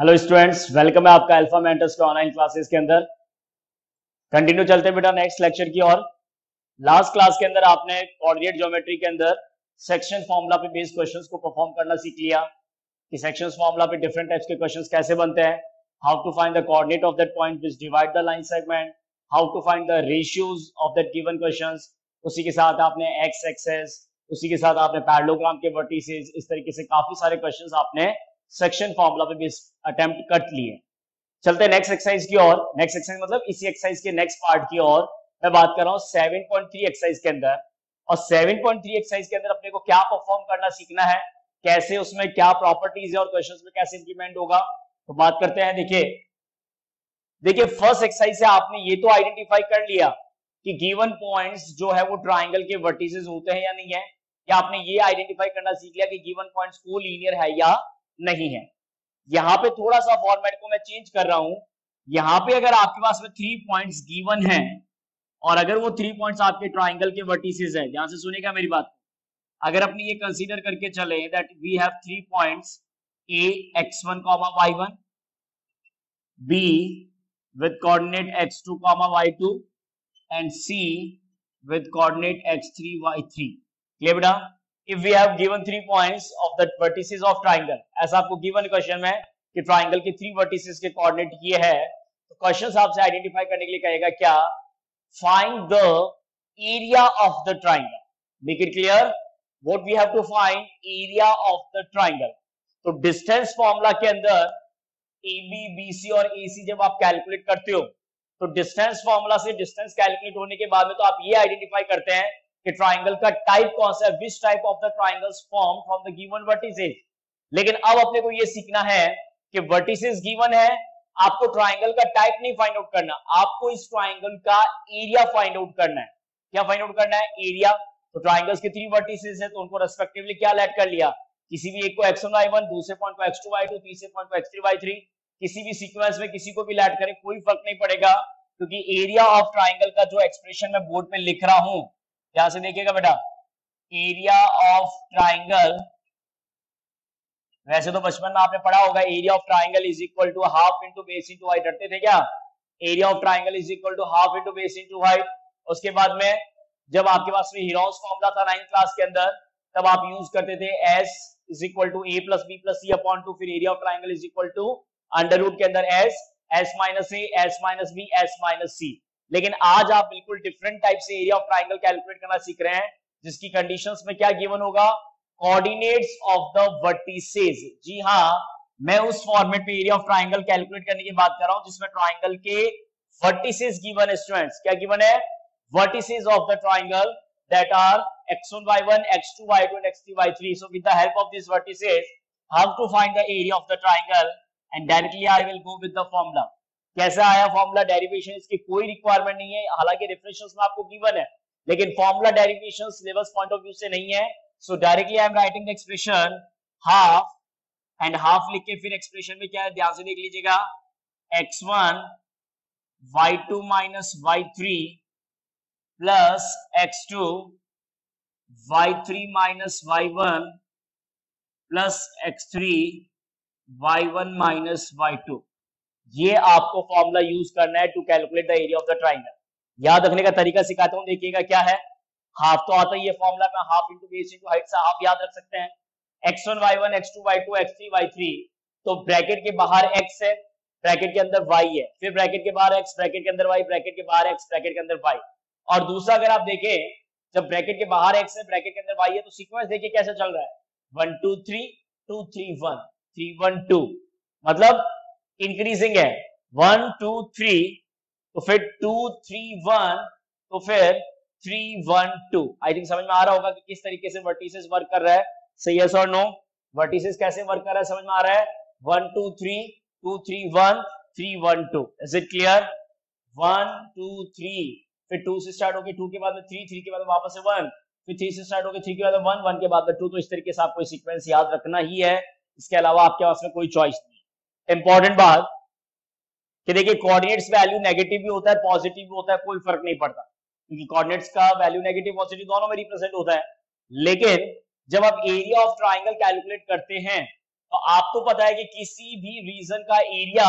Hello students, welcome है आपका alpha mentors के ऑनलाइन क्लासेस के अंदर। कंटिन्यू चलते हैं बेटा नेक्स्ट लेक्चर की ओर। लास्ट क्लास के अंदर आपने कोऑर्डिनेट ज्योमेट्री के अंदर सेक्शन फॉर्मूला पे बेस्ड क्वेश्चंस को परफॉर्म करना सीख लिया कि सेक्शंस फॉर्मूला पे डिफरेंट टाइप्स के क्वेश्चंस कैसे बनते हैं, how to find the coordinate of that point which divide the line segment, how to find the ratios of that given questions. उसी के साथ आपने एक्स एक्सेस, उसी के साथ आपने पैरेललोग्राम के वर्टिसेस, इस तरीके से काफी सारे क्वेश्चंस आपने सेक्शन फॉर्मूला पे बेस्ड अटेम्प्ट कर लिए। चलते हैं नेक्स्ट एक्सरसाइज की ओर। नेक्स्ट एक्सरसाइज मतलब इसी एक्सरसाइज के नेक्स्ट पार्ट की ओर मैं बात कर रहा हूँ 7.3 एक्सरसाइज के अंदर। और 7.3 एक्सरसाइज के अंदर अपने को क्या परफॉर्म करना सीखना है, कैसे उसमें क्या प्रॉपर्टीज है और क्वेश्चंस में कैसे इंप्लीमेंट होगा, तो बात करते हैं। देखिए देखिए फर्स्ट एक्सरसाइज से आपने ये तो आइडेंटिफाई कर लिया कि गिवन पॉइंट्स जो है वो ट्राइंगल के वर्टिसेस होते हैं या नहीं है, या आपने ये आइडेंटिफाई करना सीख लिया कि गिवन पॉइंट्स को लीनियर है या नहीं है। यहां पे थोड़ा सा फॉर्मेट को मैं चेंज कर रहा हूं। यहां पे अगर आपके पास में 3 पॉइंट्स गिवन है और अगर वो 3 पॉइंट्स आपके ट्राइंगल के वर्टिसेस है, ध्यान से सुनिएगा मेरी बात। अगर अपनी ये कंसीडर करके चले that we have 3 points a x1 y1, b with coordinate x2 y2 and c with coordinate x3 y3। Clear बेटा? if we have given 3 points of the vertices of triangle, ऐसा आपको given क्वेश्चन में कि triangle के 3 vertices के coordinate ये है, तो क्वेश्चन आपसे आइडेंटिफाई करने के लिए कहेगा क्या, find the area of the triangle. Make it clear, what we have to find, area of the triangle. तो डिस्टेंस फॉर्मूला के अंदर ए बी बी सी और ए सी जब आप कैलकुलेट करते हो तो डिस्टेंस फॉर्मूला से डिस्टेंस कैलकुलेट होने के बाद में तो आप ये आइडेंटिफाई करते हैं कि ट्राइंगल का टाइप कौन सा है, which type of the triangles form from the given vertices. लेकिन अब अपने को ये सीखना है कि वर्टिसेस गिवन है, आपको ट्राइंगल का टाइप नहीं फाइंड आउट करना, आपको इस ट्राइंगल का एरिया फाइंड आउट करना है। क्या फाइंड आउट करना है? एरिया। तो ट्राइंगल्स के 3 वर्टिसेस है तो उनको रेस्पेक्टिवली क्या लेट कर लिया, किसी भी एक को x1 y1, दूसरे पॉइंट को x2 y2, तीसरे पॉइंट को x3 y3, किसी भी सीक्वेंस में किसी को भी लेट करें कोई फर्क नहीं पड़ेगा, क्योंकि एरिया ऑफ ट्राइंगल का जो एक्सप्रेशन मैं बोर्ड पे लिख रहा हूं, ध्यान से देखिएगा बेटा, एरिया ऑफ ट्राइंगल, वैसे तो बचपन में आपने पढ़ा होगा area of triangle is equal to half into base into height, रटते थे क्या? Area of triangle is equal to half into base into height. उसके बाद में जब आपके पास में हीरोन्स फॉर्मूला था 9th क्लास के अंदर, तब आप यूज करते थे S is equal to A plus B plus C upon two, फिर area of triangle is equal to under root के अंदर S minus A, S minus B, S minus C. लेकिन आज आप बिल्कुल डिफरेंट टाइप से एरिया ऑफ ट्राइंगल कैलकुलेट करना सीख रहे हैं, जिसकी कंडीशंस में क्या गिवन होगा, कोऑर्डिनेट्स ऑफ द वर्टिसेस। जी हाँ, मैं उस फॉर्मेट पे एरिया ऑफ ट्राइंगल कैलकुलेट करने की बात कर रहा हूं जिसमें ट्राइंगल के वर्टिसेस गिवन है। स्टूडेंट्स क्या गिवन है? Vertices of the triangle that are x1 y1, x2 y2 and x3 y3. So with the help of these vertices, how to find the area of the triangle, and directly I will go with the formula. कैसा आया formula? Derivation इसकी कोई requirement नहीं है, हालांकि references में आपको given है, लेकिन formula derivation syllabus point of view से नहीं है। सो directly I am writing the expression half, and half लिख के फिर एक्सप्रेशन में क्या है ध्यान से देख लीजिएगा, x1 y2 minus y3 plus x2 y3 minus y1 plus x3 y1 minus y2। ये आपको फॉर्मूला यूज करना है to calculate the area of the triangle. याद रखने का तरीका सिखाता हूं, देखिएगा क्या है। हाफ तो आता ही है फॉर्मूला में, half into base into height से हाफ याद रख सकते हैं। x1 y1, x2 y2, x3 y3, तो ब्रैकेट के बाहर x है, ब्रैकेट के अंदर y है, फिर ब्रैकेट के बाहर x, ब्रैकेट के अंदर y, ब्रैकेट के बाहर x, ब्रैकेट के अंदर y। और दूसरा अगर आप देखें, जब ब्रैकेट के बाहर x है, ब्रैकेट के अंदर y है, तो सीक्वेंस देखिए कैसे चल रहा है, 1 2 3 2 3 1 3 1 2, मतलब इंक्रीजिंग है, 1 2 3, तो फिर 2 3 1, तो फिर 3 1 2। आई थिंक समझ में आ रहा होगा कि किस तरीके से वर्टिसेस वर्क कर रहा है। सही यस और नो? वर्टिसेस कैसे वर्क कर रहा है समझ में आ रहा है? 1 2 3 2 3 1 3 1 2। Is it clear? 1 2 3, फिर 2 से स्टार्ट होके 2 के बाद में 3, 3 के बाद वापस से 1, फिर 3 से स्टार्ट होके 3 के बाद में 1, 1 के बाद में 2। तो इस तरीके से आपको सीक्वेंस याद रखना ही है, इसके अलावा आपके पास में कोई चॉइस नहीं। इंपॉर्टेंट बात कि देखिए कोऑर्डिनेट्स वैल्यू नेगेटिव भी होता है, पॉजिटिव भी होता है, कोई फर्क नहीं पड़ता, क्योंकि कोऑर्डिनेट्स का वैल्यू नेगेटिव पॉजिटिव दोनों में रिप्रेजेंट होता है। लेकिन जब आप एरिया ऑफ ट्राइंगल कैलकुलेट करते हैं तो आपको पता है कि किसी भी रीजन का एरिया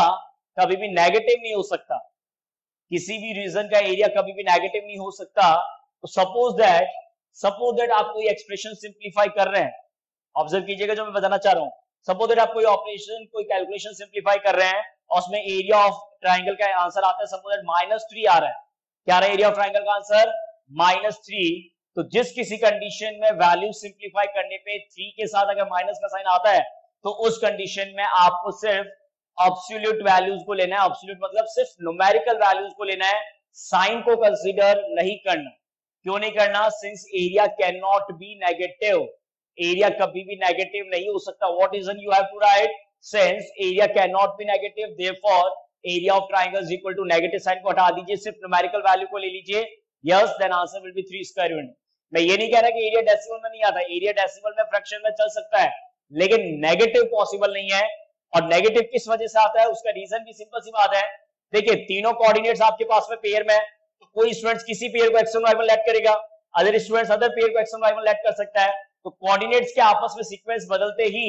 कभी भी नेगेटिव नहीं हो सकता, किसी भी रीजन का एरिया कभी भी नेगेटिव नहीं हो सकता। तो सपोज दैट आप कोई एक्सप्रेशन सिंप्लीफाई कर रहे हैं, ऑब्जर्व कीजिएगा जो मैं बताना चाह रहा हूं। सपोज दैट आप कोई ऑपरेशन, कोई कैलकुलेशन सिंप्लीफाई कर रहे हैं और उसमें एरिया ऑफ ट्राइंगल का आंसर आता है, सपोज दैट -3 आ रहा है। क्या रहा है एरिया ऑफ ट्राइंगल का आंसर? -3। तो जिस किसी कंडीशन में वैल्यू सिंप्लीफाई करने पे 3 के साथ अगर माइनस का साइन आता है, तो उस कंडीशन में आपको सिर्फ एब्सोल्यूट वैल्यूज को लेना है। एब्सोल्यूट मतलब सिर्फ न्यूमेरिकल वैल्यूज को लेना है, साइन को कंसीडर नहीं करना। क्यों नहीं करना? Since area can not be negative, area कभी भी नेगेटिव नहीं हो सकता। What reason you have to write? Since area can not be negative, therefore area of triangle is equal to negative sign को हटा दीजिए, सिर्फ न्यूमेरिकल वैल्यू को ले लीजिए। Yes, then answer will be 3 square unit. मैं ये नहीं कह रहा कि एरिया डेसिमल में नहीं आता, एरिया डेसिमल में, फ्रैक्शन में चल सकता है, लेकिन नेगेटिव पॉसिबल नहीं है। और नेगेटिव किस वजह से आता है? उसका रीजन भी सिंपल सी बात है। देखिए, तीनों कोऑर्डिनेट्स आपके पास में पेयर में, तो कोई स्टूडेंट्स किसी पेयर को x1 y1 लेट करेगा, अदर स्टूडेंट्स अदर पेयर को x1 y1 लेट कर सकता है। तो कोऑर्डिनेट्स के आपस में सीक्वेंस बदलते ही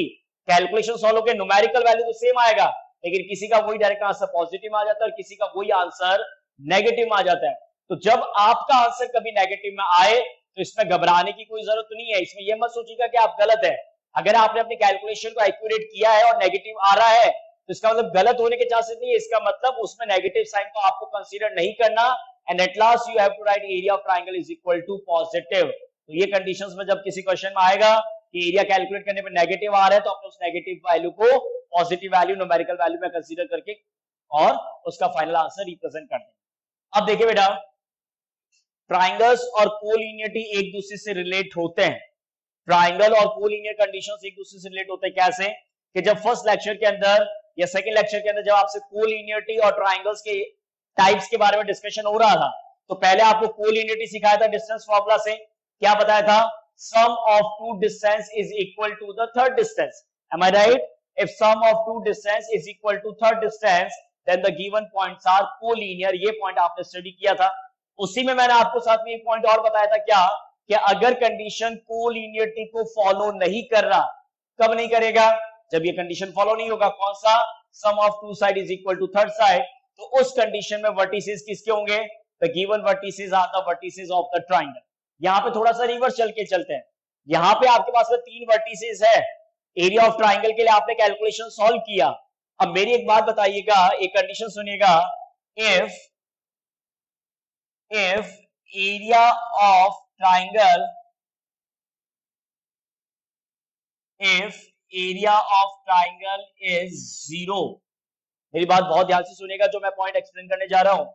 कैलकुलेशन सॉल्व होकर न्यूमेरिकल वैल्यू तो सेम आएगा, लेकिन किसी का वही डायरेक्ट आंसर पॉजिटिव में आ जाता है और किसी का वही आंसर नेगेटिव में आ जाता है। तो जब आपका आंसर कभी नेगेटिव में आए तो इसमें घबराने की कोई जरूरत नहीं है। इसमें यह मत सोचिएगा कि आप गलत है। अगर आपने अपनी कैलकुलेशन को एक्यूरेट किया है और नेगेटिव आ रहा है, तो इसका मतलब गलत होने के चांसेस नहीं है, इसका मतलब उसमें नेगेटिव साइन को आपको कंसीडर नहीं करना। And at last you have to write area of triangle is equal to positive. तो ये कंडीशंस में जब किसी क्वेश्चन में आएगा कि एरिया कैलकुलेट करने पे नेगेटिव आ रहा है, तो अपने उस नेगेटिव वैल्यू को पॉजिटिव वैल्यू, न्यूमेरिकल वैल्यू में कंसीडर करके और उसका फाइनल आंसर रिप्रेजेंट कर दें। अब देखिए बेटा, ट्राइंगल्स और कोलिनियरिटी एक दूसरे से रिलेट होते हैं। ट्राइंगल और कोलिनियर कंडीशंस एक दूसरे से रिलेट होते हैं। कैसे? कि जब फर्स्ट लेक्चर के अंदर या सेकंड लेक्चर के अंदर जब आपसे कोलिनियरिटी और ट्राइंगल्स के टाइप्स के बारे में डिस्कशन हो रहा था, तो पहले आपको कोलिनियरिटी सिखाया था डिस्टेंस फॉर्मूला से। क्या बताया था? Sum of two distance is equal to the third distance. Am I right? If sum of two distance is equal to third distance then the given points are collinear. ये point आपने study किया था। उसी में मैंने आपको साथ में एक पॉइंट और बताया था, क्या कि अगर कंडीशन कोलिनियरिटी को फॉलो नहीं कर रहा, कब नहीं करेगा? जब ये कंडीशन फॉलो नहीं होगा। कौन सा? Sum of two side is equal to third side. तो उस कंडीशन में वर्टिसेस किसके होंगे? The given vertices are the vertices of the triangle. यहां पे थोड़ा सा रिवर्स चल के चलते हैं। यहां पे आपके पास में 3 वर्टिसेस है। एरिया ऑफ ट्रायंगल के लिए आपने कैलकुलेशन सॉल्व किया। अब मेरी एक बात बताइएगा, एक कंडीशन सुनिएगा, if area of triangle is 0। मेरी बात बहुत ध्यान से सुनिएगा जो मैं पॉइंट एक्सप्लेन करने जा रहा हूं।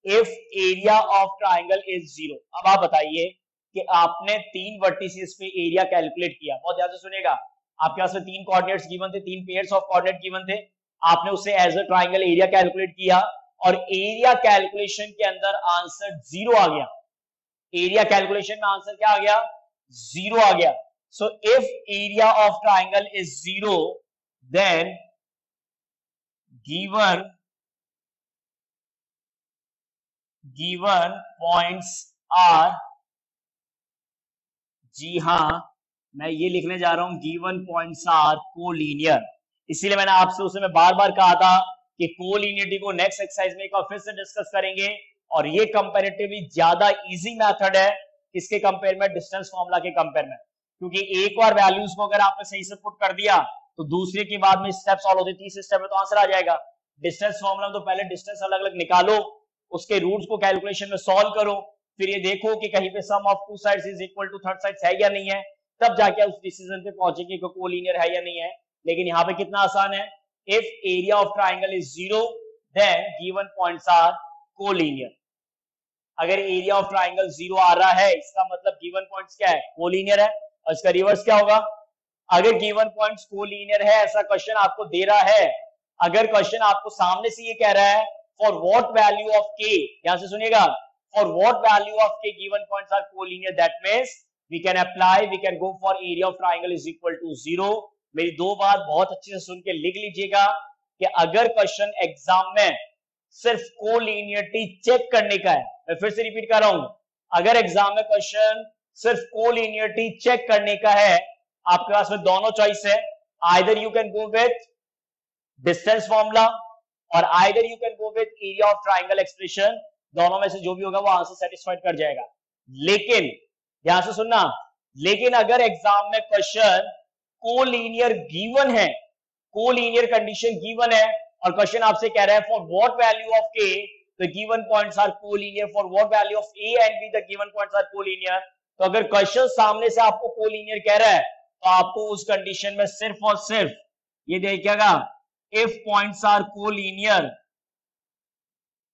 If area of triangle is 0। अब आप बताइए कि आपने 3 वर्टिसेस पे एरिया कैलकुलेट किया। बहुत ध्यान से सुनिएगा, आपके पास में 3 कोऑर्डिनेट्स गिवन थे, 3 पेयर्स ऑफ कोऑर्डिनेट गिवन थे। आपने उससे as a triangle area calculate किया और एरिया कैलकुलेशन के अंदर आंसर 0 आ गया। एरिया कैलकुलेशन में आंसर क्या आ गया? 0 आ गया। So if area of triangle is 0 then given points are, जी हां मैं ये लिखने जा रहा हूं, गिवन पॉइंट्स आर कोलिनियर। इसीलिए मैंने आपसे उसमें बार बार कहा था कि कोलिनियरिटी को नेक्स्ट एक्सरसाइज में एक बार फिर से डिस्कस करेंगे। और ये कंपैरेटिवली ज्यादा इजी मेथड है किसके कंपेयर में? डिस्टेंस फॉर्मूला के कंपेयर में। क्योंकि एक बार वैल्यूज को अगर आपने सही से पुट कर दिया तो दूसरे के बाद में स्टेप सॉल्व होते, तीसरे स्टेप में तो आंसर आ जाएगा। डिस्टेंस फॉर्मूला में तो पहले डिस्टेंस अलग अलग निकालो, उसके रूट्स को कैलकुलेशन में सॉल्व करो, फिर ये देखो कि कहीं पे sum of two sides is equal to third sides है या नहीं है, तब जाके उस डिसीजन पे पहुंचेंगे कि कोलिनियर है या नहीं है। लेकिन यहाँ पे कितना आसान है, if area of triangle is 0 then given points are collinear. अगर एरिया ऑफ ट्राइंगल 0 आ रहा है इसका मतलब गिवन पॉइंट्स क्या है? कोलिनियर है। और इसका रिवर्स क्या होगा? अगर गिवन पॉइंट्स कोलिनियर है, ऐसा क्वेश्चन आपको दे रहा है, अगर क्वेश्चन आपको सामने से ये कह रहा है फॉर व्हाट वैल्यू ऑफ के, यहां से सुनिएगा, for what value of k given points are collinear, that means we can apply, we can go for area of triangle is equal to 0। मेरी 2 बात बहुत अच्छे से सुन के लिख लीजिएगा कि अगर क्वेश्चन एग्जाम में सिर्फ कोलिनियरिटी चेक करने का है, मैं फिर से रिपीट कर रहा हूं, अगर एग्जाम में क्वेश्चन सिर्फ कोलिनियरिटी चेक करने का है, आपके पास में दोनों चॉइस है। Either you can go with distance formula और either you can go with area of triangle expression, दोनों में से जो भी होगा वो आंसर सेटिस्फाइड कर जाएगा। लेकिन ध्यान से सुनना, लेकिन अगर एग्जाम में क्वेश्चन कोलीनियर गिवन है, कोलीनियर कंडीशन गिवन है और क्वेश्चन आपसे कह रहा है for what value of k the given points are collinear, for what value of a and b the given points are collinear, तो अगर क्वेश्चन सामने से आपको कोलीनियर कह रहा है तो आपको उस कंडीशन में सिर्फ और सिर्फ ये देखिएगा, इफ पॉइंट्स आर कोलीनियर,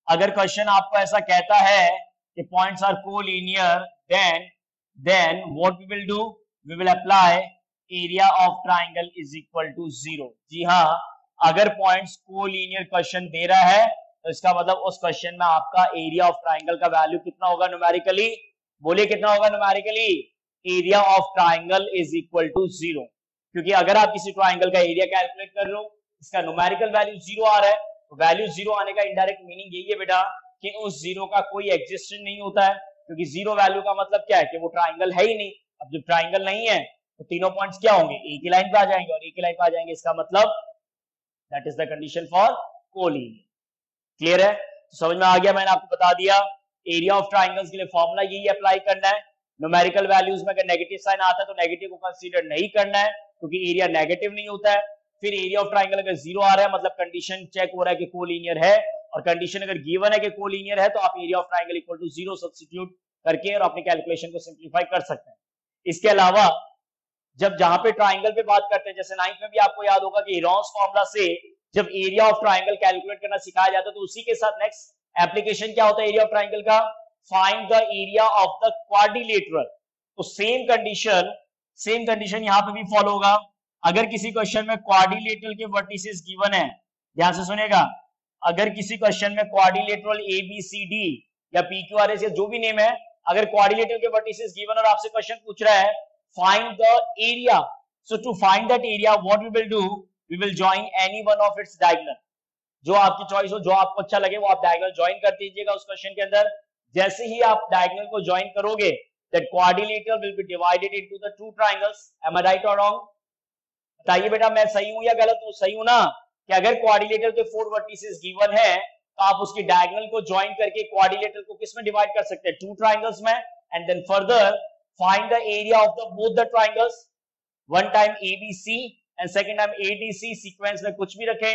अगर क्वेश्चन आपको ऐसा कहता है कि points are collinear, then what we will do, we will apply area of triangle is equal to 0। जी हाँ, अगर पॉइंट्स कोलीनियर क्वेश्चन दे रहा है तो इसका मतलब उस क्वेश्चन में आपका एरिया ऑफ ट्राइंगल का वैल्यू कितना होगा न्यूमेरिकली, बोलिए कितना होगा numerically, area of triangle is equal to 0। क्योंकि अगर आप किसी ट्राइंगल का एरिया कैलकुलेट कर रहे हो, इसका न्यूमेरिकल वैल्यू 0 आ रहा है, तो वैल्यू 0 आने का इनडायरेक्ट मीनिंग यही है बेटा कि उस 0 का कोई एग्जिस्टेंस नहीं होता है, क्योंकि 0 वैल्यू का मतलब क्या है कि वो ट्राइंगल है ही नहीं। अब जब ट्राइंगल नहीं है तो तीनों पॉइंट्स क्या होंगे, एक ही लाइन पे आ जाएंगे, और एक ही लाइन पे आ जाएंगे, इसका मतलब that is the condition for collinear. Clear है, तो समझ में आ गया, मैंने आपको बता दिया एरिया ऑफ ट्राइंगल्स के लिए फॉर्मूला यही अप्लाई करना है। न्यूमेरिकल वैल्यूज में अगर नेगेटिव साइन आता है तो नेगेटिव को कंसीडर नहीं करना है, क्योंकि एरिया नेगेटिव नहीं होता है। फिर एरिया ऑफ ट्राइंगल अगर 0 आ रहा है मतलब कंडीशन चेक हो रहा है कि कोलीनियर है, और कंडीशन अगर गिवन है कि कोलीनियर है तो आप area of triangle equal to 0 substitute करके और अपनी कैलकुलेशन को सिंप्लीफाई कर सकते हैं। इसके अलावा जब जहां पे ट्राइंगल पे बात करते हैं, जैसे 9th में भी आपको याद होगा कि हेरोन्स फॉर्मूला से जब एरिया ऑफ ट्राइंगल कैलकुलेट करना सिखाया जाता है तो उसी के साथ नेक्स्ट एप्लीकेशन क्या होता है एरिया ऑफ ट्राइंगल का, find the area of the quadrilateral. तो सेम कंडीशन यहां पे भी फॉलो होगा। अगर किसी क्वेश्चन में क्वाड्रिलेटरल के वर्टिसेस गिवन है, ध्यान से सुनेगा, अगर किसी क्वेश्चन में quadrilateral A B C D या पी क्यू आर एस या जो भी नेम है, अगर क्वाड्रिलेटरल के वर्टिसेस गिवन और आपसे क्वेश्चन पूछ रहा है find the area, so to find that area what we will do, we will join any one of its diagonal. जो आपकी चॉइस हो, जो आपको अच्छा लगे वो आप डायगोनल ज्वाइन कर दीजिएगा उस क्वेश्चन के अंदर। जैसे ही आप डायगोनल को ज्वाइन करोगे that quadrilateral will be divided into the two triangles. Am I right और रॉन्ग, बताइए बेटा, मैं सही हूं या गलत हूं? सही हूं ना, कि अगर क्वाड्रिलेटरल के 4 वर्टिसेस गिवन है तो आप उसकी डायगोनल को ज्वाइन करके क्वाड्रिलेटरल को किस में डिवाइड कर सकते हैं, टू ट्रायंगल्स में। And then further find the area of the both the triangles, one time ABC and second time ADC. Sequence में कुछ भी रखें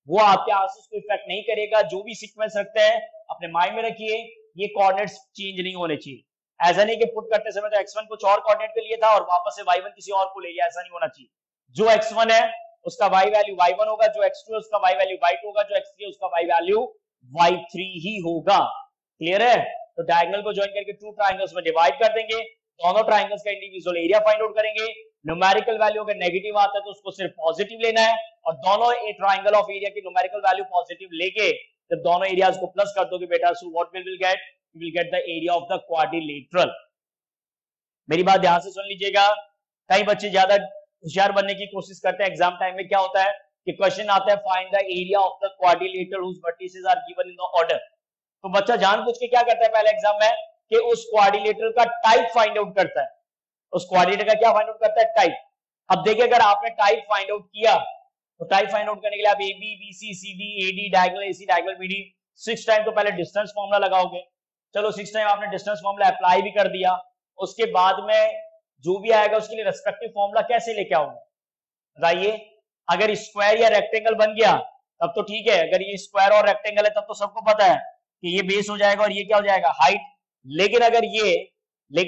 वो आपके आंसर्स को इफेक्ट नहीं करेगा, जो भी सीक्वेंस रखते हैं अपने माइंड में रखिए, ये कोऑर्डिनेट्स चेंज नहीं होने चाहिए। ऐसा नहीं कि पुट करते समय तो x1 कुछ और कोऑर्डिनेट पे लिया था और वापस से y1 किसी और को ले लिया, ऐसा नहीं होना चाहिए। जो x1 है उसका y वैल्यू y1 होगा, जो x2 है उसका y वैल्यू y2 होगा, जो x3 है उसका y वैल्यू y3 ही होगा। क्लियर है, तो डायगोनल को ज्वाइन करके टू ट्रायंगल्स में डिवाइड कर देंगे, दोनों ट्रायंगल्स का इंडिविजुअल एरिया फाइंड आउट करेंगे। न्यूमेरिकल वैल्यू अगर नेगेटिव आता है तो उसको सिर्फ पॉजिटिव लेना है, और दोनों ट्रायंगल ऑफ एरिया की न्यूमेरिकल वैल्यू पॉजिटिव लेके जब दोनों एरियाज को प्लस कर दोगे बेटा, so what will get, we will get the area of the quadrilateral. मेरी बात ध्यान से सुन लीजिएगा, कई बच्चे ज्यादा होशियार बनने की कोशिश करते हैं। एग्जाम टाइम में क्या होता है कि क्वेश्चन आता है find the area of the quadrilateral whose vertices are given in the order. तो बच्चा जानबूझ के क्या करता है पहले एग्जाम में कि उस क्वाड्रिलेटरल का टाइप फाइंड आउट करता है, उस क्वाड्रिलेटरल का क्या फाइंड आउट करता है, टाइप। अब देखिए अगर आपने टाइप फाइंड आउट किया तो टाइप फाइंड आउट करने के लिए आप A B B C C D A D diagonal A C diagonal B D 6 time तो पहले डिस्टेंस फॉर्मूला लगाओगे। चलो 6 टाइम आपने डिस्टेंस फॉर्मूला अप्लाई भी कर दिया, उसके बाद में जो भी आएगा उसके लिए रेस्पेक्टिव फॉर्मूला कैसे लेके आऊंगा बताइए। अगर स्क्वायर या रेक्टेंगल बन गया तब तो ठीक है, अगर ये स्क्वायर और रेक्टेंगल है तब तो सबको पता है कि ये बेस हो जाएगा और ये क्या हो जाएगा, हाइट। लेकिन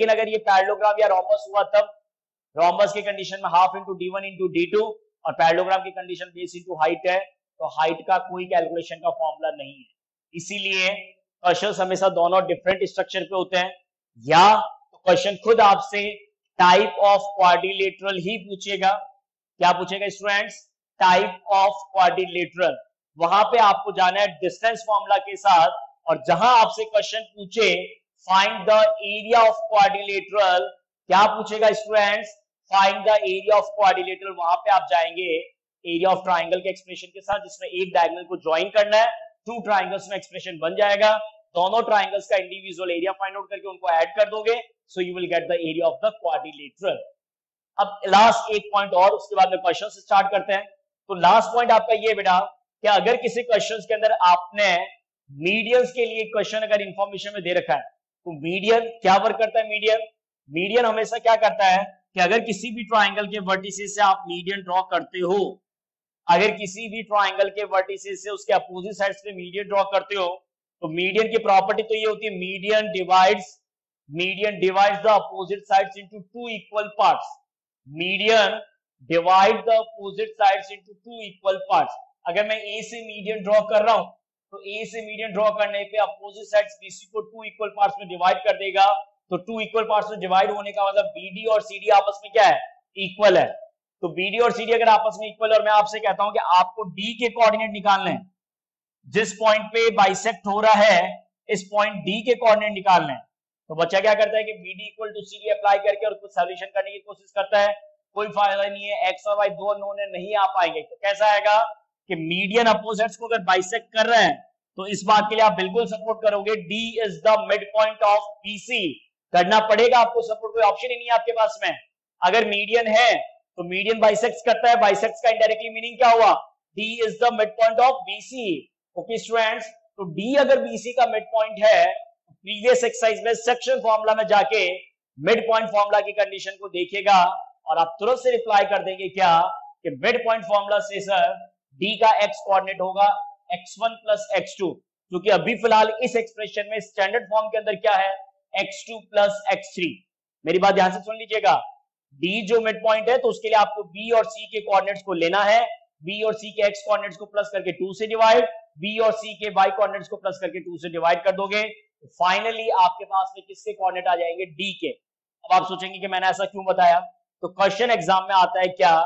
अगर ये पैरेललोग्राम या रोम्बस हुआ तब रोम्बस की कंडीशन में half into d1 into d2 और पैरेललोग्राम की कंडीशन बेस इंटू हाइट है, तो हाइट का कोई कैलकुलेशन का फॉर्मूला नहीं है। इसीलिए क्वेश्चन हमेशा दोनों डिफरेंट स्ट्रक्चर पे होते हैं, या तो क्वेश्चन खुद आपसे टाइप ऑफ क्वाड्रिलेटरल ही पूछेगा। क्या पूछेगा स्टूडेंट्स, टाइप ऑफ क्वाड्रिलेटरल। वहां पे आपको जाना है डिस्टेंस फॉर्मूला के साथ, और जहां आपसे क्वेश्चन पूछे find the area of quadrilateral, क्या पूछेगा students, find the area of quadrilateral, वहां पे आप जाएंगे एरिया ऑफ ट्राइंगल के एक्सप्रेशन के साथ, जिसमें एक डायगोनल को ज्वाइन करना है, टू ट्राइंगल्स में एक्सप्रेशन बन जाएगा, दोनों ट्राइंगल्स का इंडिविजुअल एरिया फाइंड आउट करके उनको ऐड कर दोगे, so you will get the area of the quadrilateral. अब लास्ट एक पॉइंट और, उसके बाद में क्वेश्चन स्टार्ट करते हैं। तो लास्ट पॉइंट आपका ये बेटा कि अगर किसी क्वेश्चन के अंदर आपने मीडियंस के लिए क्वेश्चन अगर इंफॉर्मेशन में दे रखा है, तो मीडियन क्या वर्क करता है? मीडियन हमेशा क्या करता है कि अगर किसी भी ट्राइंगल के वर्टिसेस से आप मीडियन ड्रॉ करते हो, अगर किसी भी ट्राइंगल के वर्टिसेस से उसके अपोजिट साइड्स पे मीडियन ड्रॉ करते हो, तो मीडियन की प्रॉपर्टी तो ये होती है median divides the opposite sides into two equal parts. Median divide the opposite sides into two equal parts. अगर मैं ए से मीडियन ड्रॉ कर रहा हूं, तो ए से मीडियन ड्रॉ करने पे अपोजिट साइड्स बीसी को टू इक्वल पार्ट्स में डिवाइड कर देगा। तो टू इक्वल पार्ट्स में डिवाइड होने का मतलब बीडी और सीडी आपस में क्या है? इक्वल है। तो बीडी और सीडी अगर आपस में इक्वल, और मैं आपसे कहता हूं कि आपको डी के कोऑर्डिनेट निकालने हैं, जिस पॉइंट पे बाइसेक्ट हो रहा है इस पॉइंट डी के कोऑर्डिनेट निकालने हैं, तो बच्चा क्या करता है कि BD equal to CD apply करके और कुछ सॉल्यूशन करने की कोशिश करता है। कोई फायदा नहीं है, एक्स और वाई दो नोन है, नहीं आ पाएंगे। तो कैसा आएगा कि मीडियन अपोजिट्स को अगर बाइसेक्ट कर रहे हैं, तो इस बात के लिए आप बिल्कुल सपोर्ट करोगे D is the mid point of BC. करना पड़ेगा आपको सपोर्ट, कोई ऑप्शन ही नहीं है आपके पास में। अगर मीडियन है तो मीडियन बाइसेक्ट करता है, बाइसेक्ट का इनडायरेक्टली मीनिंग क्या हुआ? D is the mid point of BC. Okay students, तो डी अगर बीसी का मिड पॉइंट है, प्रीवियस एक्सरसाइज में सेक्शन फॉर्मूला में जाके मिड पॉइंट फॉर्मूला की कंडीशन को देखिएगा और आप तुरंत से रिप्लाई कर देंगे क्या कि मिड पॉइंट फॉर्मूला से सर डी का एक्स कोऑर्डिनेट होगा x1 प्लस x2, क्योंकि अभी फिलहाल इस एक्सप्रेशन में स्टैंडर्ड फॉर्म के अंदर क्या है? x2 plus x3। मेरी बात ध्यान से सुन लीजिएगा, d जो मिड पॉइंट है तो उसके लिए आपको b और c के कोऑर्डिनेट्स को लेना है, b और c के x कोऑर्डिनेट्स को प्लस करके 2 से डिवाइड, b और c के y कोऑर्डिनेट्स को प्लस करके 2 से डिवाइड कर दोगे, तो फाइनली आपके पास में किसके कोऑर्डिनेट आ जाएंगे? d के। अब आप सोचेंगे कि मैंने ऐसा क्यों बताया, तो क्वेश्चन एग्जाम में आता है क्या,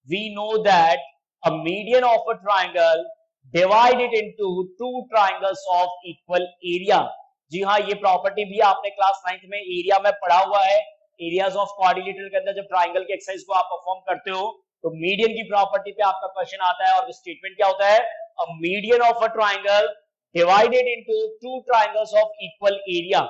we know that a median of a triangle divided into two triangles of equal area। जी हाँ, ये प्रॉपर्टी भी आपने क्लास 9th में एरिया में पढ़ा हुआ है। एरियाज ऑफ क्वाड्रिलेटरल के अंदर जब ट्राइंगल के एक्सरसाइज को आप परफॉर्म करते हो तो मीडियन की प्रॉपर्टी पे आपका क्वेश्चन आता है, और स्टेटमेंट क्या होता है? अ median of a triangle divided into two triangles of equal area.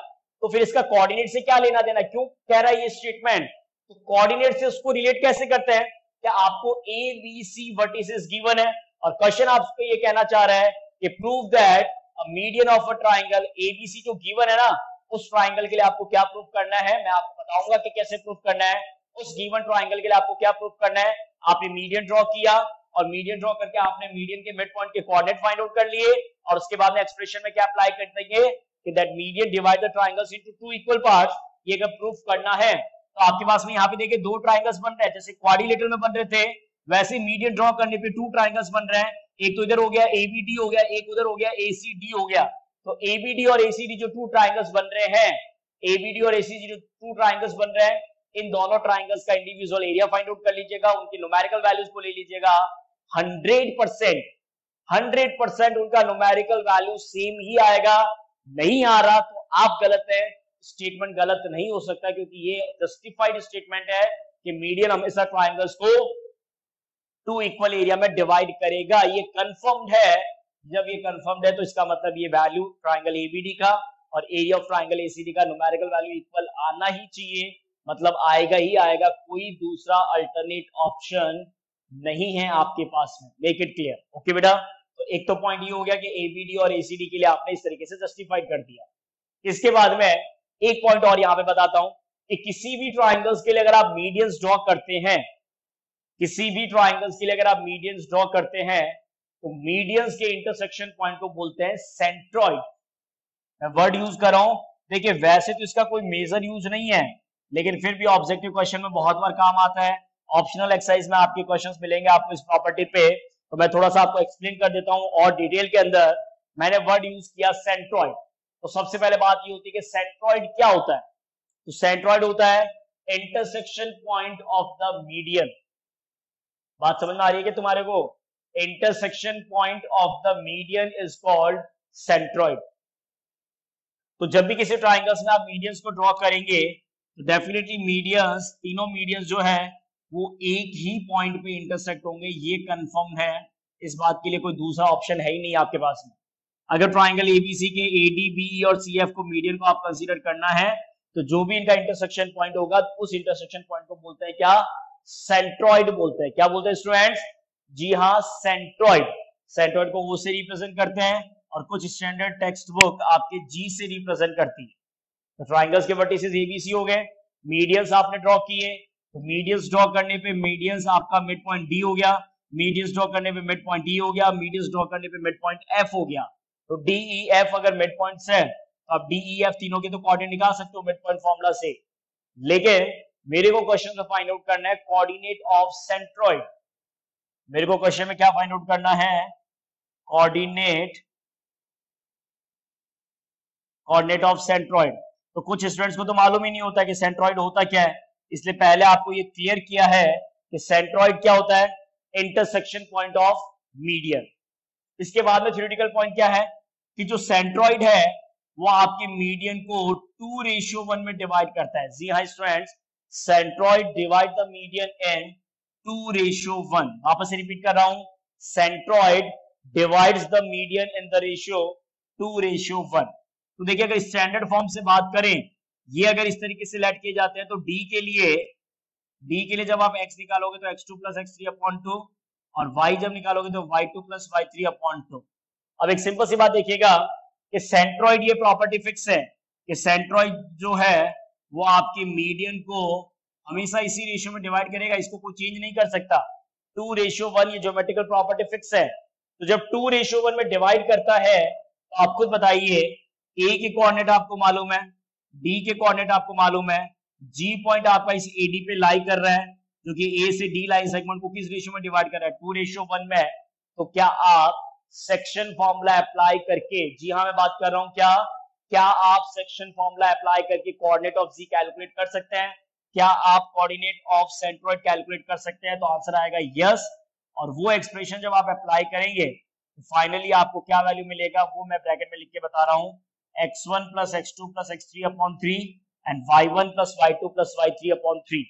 तो फिर इसका कोऑर्डिनेट से क्या लेना देना, क्यों कह रहा है ये स्टेटमेंट? तो कोऑर्डिनेट से उसको रिलेट कैसे करते हैं? क्या आपको A B C vertices given है और क्वेश्चन आपको ये कहना चाह रहा है कि prove that a median of a triangle ABC जो गिवन है ना, उस ट्राइंगल के लिए आपको क्या प्रूव करना है? मैं आपको बताऊंगा कि कैसे प्रूव करना है। उस गिवन ट्राइंगल के लिए आपको क्या प्रूव करना है? आपने मीडियन ड्रॉ किया और मीडियन ड्रॉ करके आपने मीडियन के मिड पॉइंट के कोऑर्डिनेट फाइंड आउट कर लिए, और उसके बाद में एक्सप्रेशन में क्या अप्लाई कर देंगे कि that median divide the triangles into two equal parts. ये अगर प्रूफ करना है तो आपके पास में यहाँ पे देखिए दो ट्राइंगल्स बन रहे हैं, जैसे क्वाड्रिलेटरल में बन रहे थे वैसे मीडियन ड्रॉ करने पे टू ट्राइंगल्स बन रहे हैं। एक तो इधर हो गया एबीडी हो गया, एक उधर हो गया एसीडी हो गया। तो एबीडी और एसीडी जो टू ट्राइंगल्स बन रहे हैं, एबीडी और एसीडी जो टू ट्राइंगल्स बन रहे हैं, इन दोनों ट्राइंगल्स का इंडिविजुअल एरिया फाइंड आउट कर लीजिएगा, उनकी न्यूमेरिकल वैल्यूज को ले लीजिएगा। 100% उनका न्यूमेरिकल वैल्यू सेम ही आएगा। नहीं आ रहा तो आप गलत है, स्टेटमेंट गलत नहीं हो सकता, क्योंकि ये जस्टिफाइड स्टेटमेंट है कि मीडियन हमेशा ट्राइंगल्स को टू इक्वल एरिया में डिवाइड करेगा। ये कंफर्म्ड है। जब ये कंफर्म्ड है तो इसका मतलब ये वैल्यू ट्राइंगल एबीडी का और एरिया ऑफ ट्राइंगल एसीडी का न्यूमेरिकल वैल्यू इक्वल आना ही चाहिए, मतलब आएगा ही आएगा, कोई दूसरा अल्टरनेट ऑप्शन नहीं है आपके पास में। Make it clear. ओके बेटा, तो एक तो पॉइंट ये हो गया कि एबीडी और एसीडी के लिए आपने इस तरीके से जस्टिफाइड कर दिया। इसके बाद में एक पॉइंट और यहां पे बताता हूं कि किसी भी ट्राइंगल्स के लिए अगर आप मीडियंस ड्रॉ करते हैं, किसी भी ट्राइंगल्स के लिए अगर आप मीडियंस ड्रॉ करते हैं, तो मीडियंस के इंटरसेक्शन पॉइंट को बोलते हैं सेंट्रॉइड। मैं वर्ड यूज कर रहा हूं, देखिए वैसे तो इसका कोई मेजर यूज नहीं है, लेकिन फिर भी ऑब्जेक्टिव क्वेश्चन में बहुत बार काम आता है। ऑप्शनल एक्सरसाइज में आपके क्वेश्चंस मिलेंगे आपको इस प्रॉपर्टी पे, तो मैं थोड़ा सा आपको एक्सप्लेन कर देता हूं। और डिटेल के अंदर मैंने वर्ड यूज किया सेंट्रॉइड। तो सबसे पहले बात ये होती है कि सेंट्रॉइड क्या होता है? तो सेंट्रॉइड होता है intersection point of the median. बात समझ में आ रही है कि तुम्हारे को? Intersection point of the median is called centroid. तो जब भी किसी ट्राइंगल्स में आप मीडियंस को ड्रॉ करेंगे तो डेफिनेटली मीडियंस, तीनों मीडियंस जो है वो एक ही पॉइंट पे इंटरसेक्ट होंगे, ये कंफर्म है। इस बात के लिए कोई दूसरा ऑप्शन है ही नहीं आपके पास में। अगर ट्राइंगल एबीसी के एडी, बीई और सीएफ को मीडियन को आप कंसीडर करना है, तो जो भी इनका इंटरसेक्शन पॉइंट होगा उस इंटरसेक्शन पॉइंट को बोलते हैं क्या? सेंट्रॉइड बोलते हैं। क्या बोलते हैं स्टूडेंट्स? जी हाँ, सेंट्रॉइड। सेंट्रॉइड को O से रिप्रेजेंट करते हैं और कुछ स्टैंडर्ड टेक्स्ट बुक आपके G से रिप्रेजेंट करती है। तो ट्राइंगल्स के वर्टिसेस ABC हो गए, मीडियंस आपने ड्रॉ किए, तो मीडियंस ड्रॉ करने पे मीडियंस आपका मिड पॉइंट D हो गया, मीडियंस ड्रॉ करने पे मिड पॉइंट E हो गया, मीडियंस ड्रॉ करने पे मिड पॉइंट F हो गया। तो DEF अगर मिड पॉइंट्स है तो आप DEF तीनों के तो कोऑर्डिनेट निकाल सकते हो मिड पॉइंट फॉर्मूला से, लेकिन मेरे को क्वेश्चन में फाइंड आउट करना है कोऑर्डिनेट ऑफ सेंट्रॉइड। मेरे को क्वेश्चन में क्या फाइंड आउट करना है? Coordinate of centroid. तो कुछ स्टूडेंट्स को तो मालूम ही नहीं होता कि सेंट्रॉइड होता क्या है, इसलिए पहले आपको ये क्लियर किया है कि सेंट्रॉइड क्या होता है? Intersection point of median. इसके बाद में थ्योरेटिकल पॉइंट क्या है कि जो सेंट्रॉइड है वो आपके मीडियन को 2:1 में डिवाइड करता है। जी हाँ students, centroid divide the median in 2:1। वापस से रिपीट कर रहा हूं, centroid divides the median in the ratio 2:1। तो देखिए अगर स्टैंडर्ड फॉर्म से बात करें, ये अगर इस तरीके से लेट किए जाते हैं तो D के लिए जब आप x निकालोगे तो x2 प्लस x3/2 और y जब निकालोगे तो y2 प्लस y3/2। अब एक सिंपल सी बात देखिएगा कि सेंट्रॉइड ये प्रॉपर्टी फिक्स है कि सेंट्रॉइड जो है वो आपके मीडियन को हमेशा इसी रेशियो में डिवाइड करेगा, इसको कोई चेंज नहीं कर सकता। 2:1 ये ज्योमेट्रिकल प्रॉपर्टी फिक्स है। तो जब 2:1 में डिवाइड करता है तो आप खुद बताइए, A के कोऑर्डिनेट आपको मालूम है, D के कोऑर्डिनेट आपको मालूम है, G पॉइंट आपका इस AD पे लाई कर रहा है जो कि A से D लाइन सेगमेंट को किस रेशियो में डिवाइड कर रहा है? 2:1 में। तो क्या आप सेक्शन फॉर्मूला अप्लाई करके, जी हाँ मैं बात कर रहा हूं, क्या आप सेक्शन फॉर्मूला अप्लाई करके कोऑर्डिनेट ऑफ G कैलकुलेट कर सकते हैं? क्या आप कोऑर्डिनेट ऑफ सेंट्रॉइड कैलकुलेट कर सकते हैं? तो आंसर आएगा यस। और वो एक्सप्रेशन जब आप अप्लाई करेंगे तो फाइनली आपको क्या वैल्यू मिलेगा वो मैं ब्रैकेट में लिख के बता रहा हूं, x1 plus x2 plus x3/3 and y1 plus y2 plus y3/3।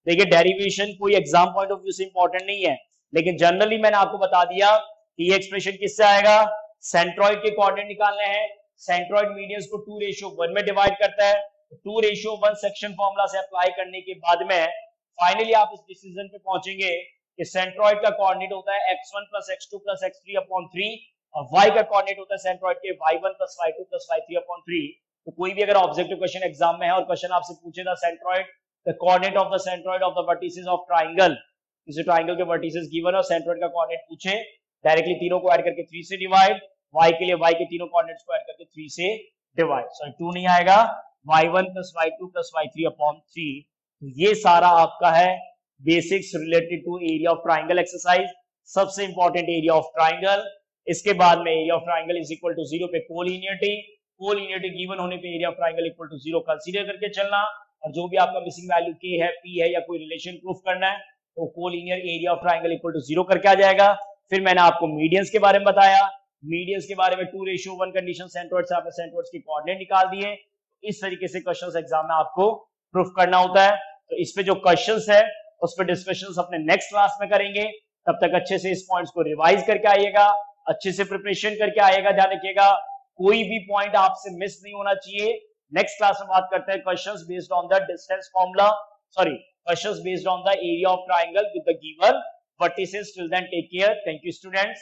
देखिए डेरिवेशन कोई एग्जाम पॉइंट ऑफ व्यू से इंपॉर्टेंट नहीं है, लेकिन जनरली मैंने आपको बता दिया कि ये एक्सप्रेशन किससे आएगा? सेंट्रॉइड के कोऑर्डिनेट निकालने हैं। सेंट्रॉइड मीडियंस को 2:1 में डिवाइड करता है, 2:1 सेक्शन फॉर्मूला से अप्लाई करने के बाद में फाइनली आप इस डिसीजन पे पहुंचेंगे कि सेंट्रॉइड का कोऑर्डिनेट होता है x1 plus x2 plus x3/3 और y का कोऑर्डिनेट होता है सेंट्रॉइड के y1 plus y2 plus y3/3। तो कोई भी अगर ऑब्जेक्टिव क्वेश्चन एग्जाम में है और क्वेश्चन आपसे पूछे the centroid the coordinate of the centroid of the vertices of triangle, किसी ट्रायंगल के वर्टिसेस गिवन और सेंट्रॉइड का कोऑर्डिनेट पूछे, डायरेक्टली तीनों को ऐड करके 3 से डिवाइड, y के लिए y के तीनों कोऑर्डिनेट्स को ऐड करके 3 से डिवाइड, सॉरी 2 नहीं आएगा, y1 plus y2 plus y3/3। तो ये सारा आपका है basics related to area of triangle exercise, सबसे इंपॉर्टेंट एरिया ऑफ ट्राइंगल। इसके बाद में area of triangle is equal to 0 पे कोलिनियरिटी गिवन होने पे area of triangle equal to 0 consider करके चलना, और जो भी आपका मिसिंग वैल्यू k है, p है या कोई रिलेशन प्रूफ करना है तो collinear area of triangle equal to 0 करके आ जाएगा। फिर मैंने आपको मीडियंस के बारे में बताया, मीडियंस के बारे में 2:1 कंडीशन, सेंट्रॉइड से आपने सेंट्रॉइड्स की कोऑर्डिनेट निकाल दिए। इस तरीके से क्वेश्चंस एग्जाम में आपको प्रूफ करना होता है। तो इस पे जो क्वेश्चंस है उस पर डिस्कशंस अपने नेक्स्ट क्लास में करेंगे। तब तक अच्छे से इस पॉइंट्स को रिवाइज करके आइएगा, अच्छे से प्रिपरेशन करके आइएगा। ध्यान रखिएगा कोई भी पॉइंट आपसे मिस नहीं होना चाहिए। नेक्स्ट क्लास में बात करते हैं questions based on the distance formula, sorry questions based on the area of triangle with the given vertices. Till then take care, thank you students.